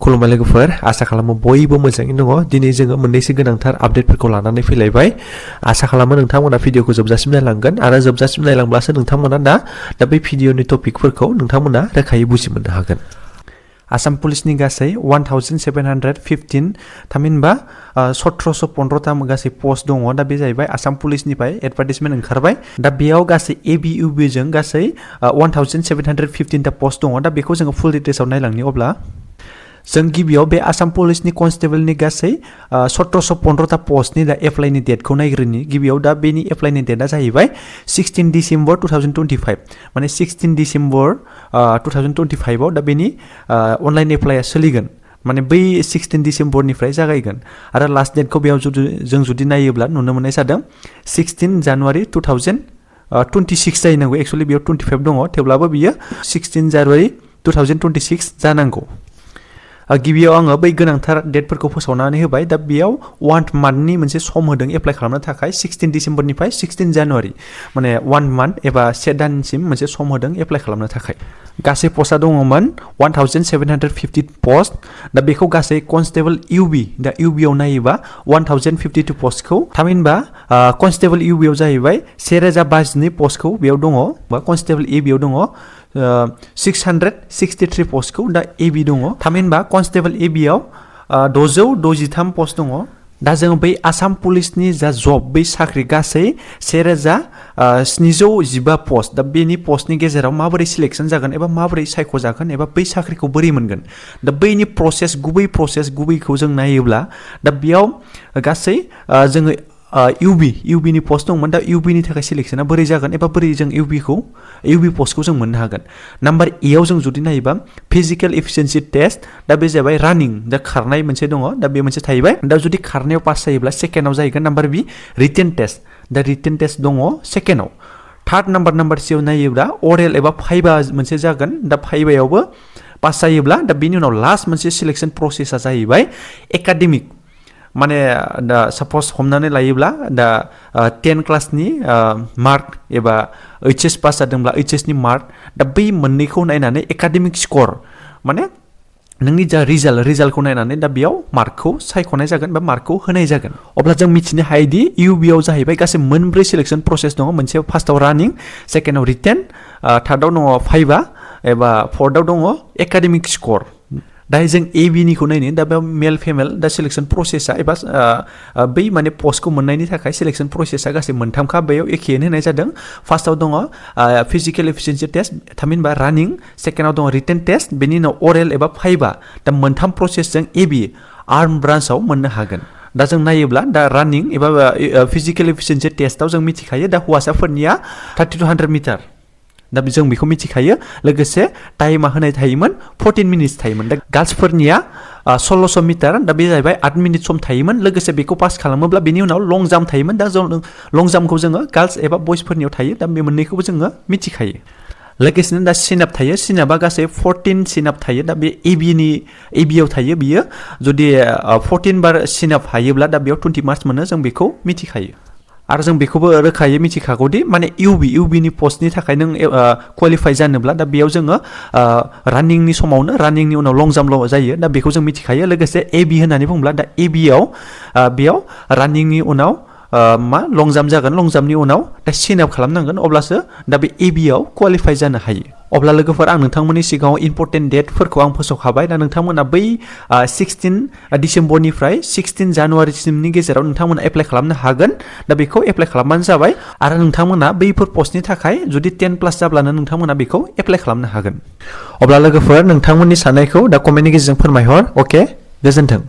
खुलुमबाय लोगोफोर आसा खालामो बयबो मोजाङैनो दङ दिनै जोङो मोननैसो गोनांथार आपडेटफोरखौ लानानै फैलायबाय आसा खालामो नोंथांमोना भिडिअखौ जोबजासिम नायलांगोन आरो जोबजासिम नायलांब्लासो नोंथांमोना दा बे भिडिअनि टपिकफोरखौ नोंथांमोना रोखायै बुजिमोननो हागोन आसाम पुलिसनि गासै 1715 थामहिनबा 1715 ता गासै पोस्ट दङ दा बे जाहैबाय आसाम पुलिसनिफ्राय एडभार्टाइजमेन्ट ओंखारबाय दा बेयाव गासै एबिइउबि जों गासै 1715 ता पोस्ट दङ दा बेखौ जोङो फुल डिटेल्सआव नायलांनि अब्ला जों गिबियाव बे आसाम पुलिसनि कनस्टेबलनि गासै 1715 ता पोस्टनि दा एप्लाइनि डेटखौ नायग्रोनि गिबियाव दा बेनि एप्लाइनि डेटआ जाहैबाय 16 डिसेम्बर 2025 माने 16 डिसेम्बर 2025 आव दा बेनि अनलाइन एप्लाइआ सोलिगोन माने बै 16 डिसेम्बरनिफ्राय जागायगोन आरो लास्ट डेटखौ बेयाव जों जुदि नायोब्ला नुनो मोननाय जादों 16 जानुवारि 2026 जाहैनांगौ एक्चुअली बेयाव 25 दङ थेवब्लाबो बियो 16 जानुवारि 2026 जानांगौ गिबियाव आङो बै गोनांथार डेटफोरखौ फोसावनानै होबाय दा बेयाव 1 मान्थनि मोनसे सम होदों एप्लाइ खालामनो थाखाय 16 डिसेम्बरनिफ्राय 16 जानुवारि माने 1 मान्थ एबा 1 दानसिम मोनसे सम होदों एप्लाइ खालामनो थाखाय गासै पस्टआ दङमोन 1750 पोस्ट दा बेखौ गासै कनस्टेबल इउबि दा इउबिआव नायोबा 1052 पोस्टखौ थामहिनबा कनस्टेबल इउबिआव जाहैबाय 1052 पोस्टखौ बेयाव दङ बा कनस्टेबल एबिआव दङ 663 पोस्टखौ दा एबि दङ थामहिनबा कनस्टेबल एबिआव 663 पोस्ट दङ दा जों बै आसाम पुलिसनि जा जब बै साख्रि गासै 1715 पोस्ट दा बेनि पोस्टनि गेजेराव माबोरै सिलेक्शन जागोन एबा माबोरै सायख'जागोन एबा बै साख्रिखौ बोरै मोनगोन दा बैनि गुबैखौ जों नायोब्ला दा बेयाव गासै जोङो इउबिनि पोस्ट दंमोन दा इउबिनि थाखाय सिलेक्शना बोरै जागोन एबा बोरै जों इउबि पोस्टखौ जों मोननो हागोन नाम्बार एआव जों जुदि नायोबा फिजिकल एफिशिएन्सि टेस्ट दा बे जाबाय रानिं दा खारनाय मोनसे दङ दा बे मोनसे थाहैबाय दा जुदि खारनायाव पास जायोब्ला सेकेन्डआव जाहैगोन नाम्बार बी रिटेन टेस्ट दा रिटेन टेस्ट दङ सेकेन्डआव थार्ड नाम्बार सीआव नायोब्ला अरेल एबा फाइभा मोनसे जागोन दा फाइभायावबो पास जायोब्ला दा बेनि उनाव लास्ट मोनसे सिलेक्शन प्रसेसआ जाहैबाय एकाडेमिक माने दा सपोज हमनानै लायोब्ला दा 10 क्लासनि मार्क एबा एचएस पास जादोंब्ला एचएसनि मार्क दा बै मोननैखौ नायनानै एकाडेमिक स्कोर माने नोंनि जा रिजाल्टखौ नायनानै दा बेयाव मार्कखौ सायख'नाय जागोन बा मार्कखौ होनाय जागोन अब्ला जों मिथिनो हायोदि इउबिआव जाहैबाय गासै मोनब्रै सिलेक्शन प्रसेस दङ मोनसे फार्स्टआव रानिं सेकेन्डआव रिटेन थार्डआव दङ फाइभा एबा फर्थआव दङ एकाडेमिक स्कोर दा जों एबिनिखौ नायनो दा बेयाव मेल फिमेल दा सिलेक्शन प्रसेसआ एबा बै माने पोस्टखौ मोननायनि थाखाय सिलेक्शन प्रसेसआ गासै मोनथामखा बेयाव एखेयैनो होनाय जादों फार्स्टआव दङ फिजिकल एफिशिएन्सि टेस्ट थामहिनबा रानिं सेकेन्डआव दङ रिटेन टेस्ट बेनि उनाव अरेल एबा फाइभा दा मोनथाम प्रसेसजों एबि आर्म ब्रान्चआव मोननो हागोन दा जों नायोब्ला दा रानिं एबा फिजिकल एफिशिएन्सि टेस्टआव जों मिथिखायो दा हौवासाफोरनिया 30 to 100 मिटार दा जों बेखौ मिथिखायो लोगोसे टाइमा होनाय थायोमोन 14 मिनिट्स थायोमोन दा गार्ल्सफोरनिया 1600 मिटार दा बे जाहैबाय 8 मिनिट सम थायोमोन लोगोसे बेखौ पास खालामोब्ला बेनि उनाव लं जाम्प थायोमोन दा लं जाम्पखौ जोङो गार्ल्स एबा बयसफोरनियाव थायो दा बे मोननैखौबो जोङो मिथिखायो लोगोसेनो दा सिनाप थायो सिनापआ गासै 14 सिनाप थायो दा बे एबिआव थायो बियो जुदि 14 बार सिनाप हायोब्ला दा बेयाव 20 मार्क्स मोनो जों बेखौ मिथिखायो आरो जों बेखौबो रोखायै मिथिखागौदि माने इउबिनि पोस्टनि थाखाय नों क्वालिफाइ जानोब्ला दा बेयाव जोङो रानिंनि समावनो रानिंनि उनाव लं जाम्पल' जायो दा बेखौ जों मिथिखायो लोगोसे एबि होननानै बुङोब्ला दा एबिआव बेयाव रानिंनि उनाव लं जाम्प जागोन लं जाम्पनि उनाव दा सिनाप खालामनांगोन अब्लासो दा बे एबिआव क्वालिफाइ जानो हायो अब्ला लोगोफोर आं नोंथांमोननि सिगाङाव इम्पर्टेन्ट डेटफोरखौ आं फोसावखाबाय दा नोंथांमोना बै 16 डिसेम्बरनिफ्राय 16 जानुवारिसिमनि गेजेराव नोंथांमोना एप्लाइ खालामनो हागोन दा बेखौ एप्लाइ खालामबानो जाबाय आरो नोंथांमोना बैफोर पोस्टनि थाखाय जुदि 10 प्लास जाब्लानो नोंथांमोना बेखौ एप्लाइ खालामनो हागोन अब्ला लोगोफोर नोंथांमोननि साननायखौ दा कमेन्टनि गेजेरजों फोरमायहर अके गोजोन्थों